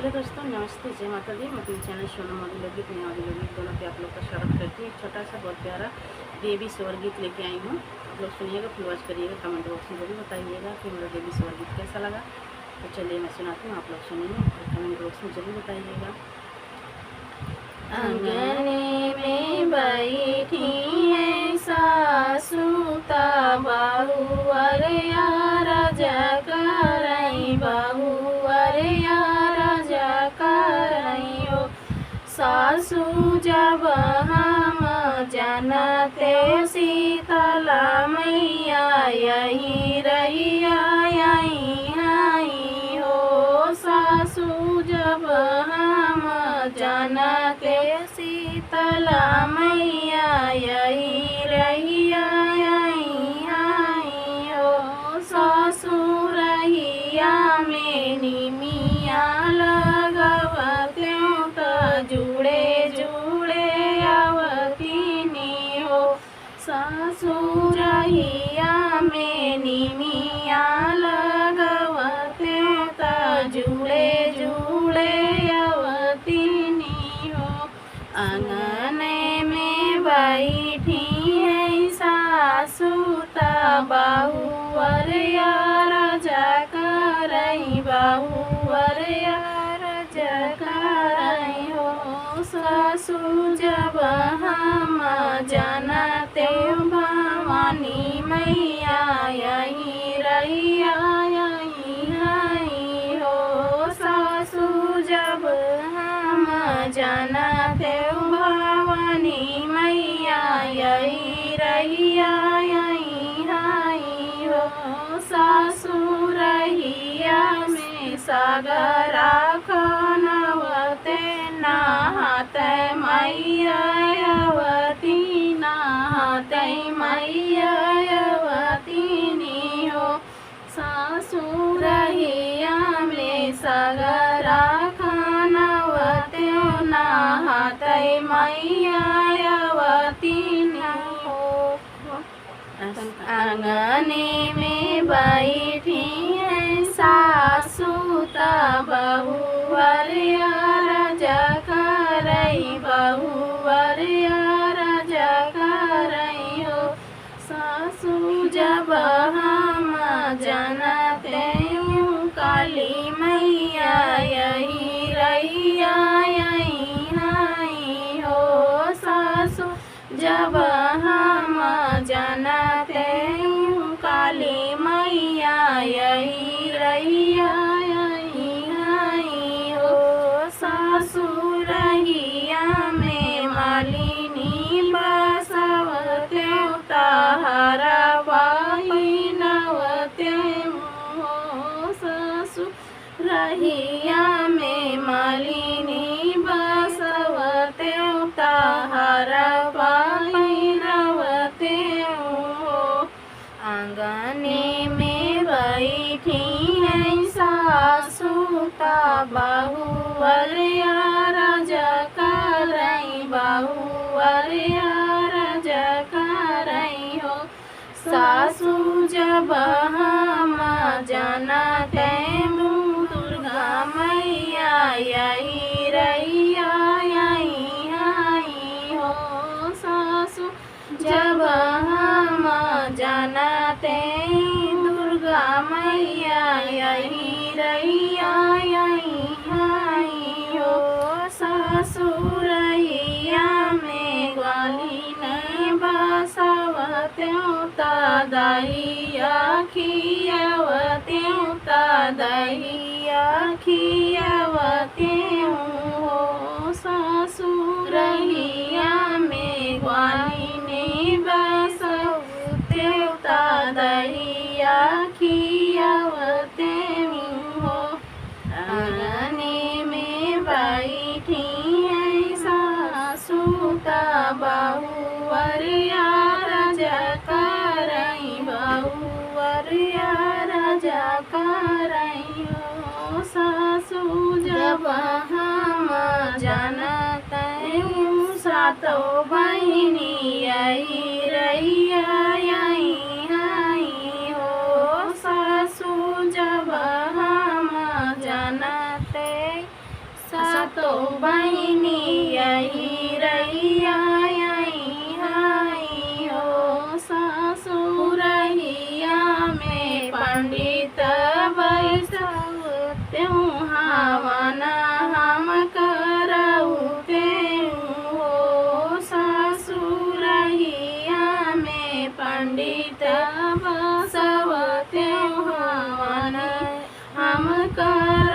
Hello दोस्तों, नमस्ते, जय माता दी। मैं अपने चैनल सोनम ऑडियो गीत, नया ऑडियो गीत दोनों पे आप लोग का स्वागत करती हूँ। एक छोटा सा बहुत प्यारा बेबी स्वर गीत लेके आई हूँ। आप लोग सुनिएगा, फिर वॉच करिएगा, कमेंट बॉक्स में जरूर बताइएगा कि मेरा बेबी स्वर गीत कैसा लगा। तो चलिए मैं सुनाती हूँ, आप लोग सुनिए और कमेंट बॉक्स में जरूर बताइएगा। आंगने में बैठी है सासू ता बहू अरे राजा करई बहू अरे राजा करई हो। सासू जब हम जानते शीतला मैया यही रहिया यही हो। सासू जब हम जानते शीतला मैया यही रहिया यही हो। सासू रहिया में निमिया लगवते तो जुड़े जुड़े आवतीनी हो। सासू रहिया में निमिया लगवते तो जुड़े जुड़े आवतीनी हो। आंगने में बैठी है सासू ता बहू अरे राजा करई बहू अरे राजा करई हो। सासू जब हम जानते भवानी मैया यही रहिया यही हो। सासू जब हम जानते भवानी मैया यही रहिया यही हो। सासू रहिया में सागरा खनवते नहाते मैया अवती नहाते मैया अवतीनी हो। सासू रहिया में सागरा खनवते नहाते मैया अवतीनी हो। आंगने में बैठी है सासू ता बहू अरे राजा करई बहू अरे राजा करई हो। सासू जब हम जानते काली मैया यही रहिया यही हो। सासू जब हम जानते काली मैया यही रहिया यही हो। सासू रहिया में मालिनी बसवते ताहरा बाई नवते हो। सासू रहिया में मालिनी बसवते ताहरा बाई नवते हो। आंगने में बैठी है सासू ता बहू अरे राजा करई बहू अरे राजा करई हो। सासू जब हम जानते दुर्गा मैया यही रहिया यही हो। सासू जब हम जानते दुर्गा मैया यही रहिया यही हो। सासू रहिया में ग्वाली ने बसवते ता दहिया खियावते ता दहिया खियावते हो। सासू रहिया में ग्वाली ने बसवते ता दहिया खियावते हो। आंगने में बैठी है सासू ता बहू अरे राजा करई बहू अरे राजा करई हो। सासू जब हम जानते सातो बहिनी यही रहिया यही हो। सासू जब हम जानते सातो बहिनी आई रैया आई हाई हो ससुरहिया में पंडित बैसऊ त्यों हवन हम करौते हो ससुरहिया में पंडित बसव त्यों हवन हम कर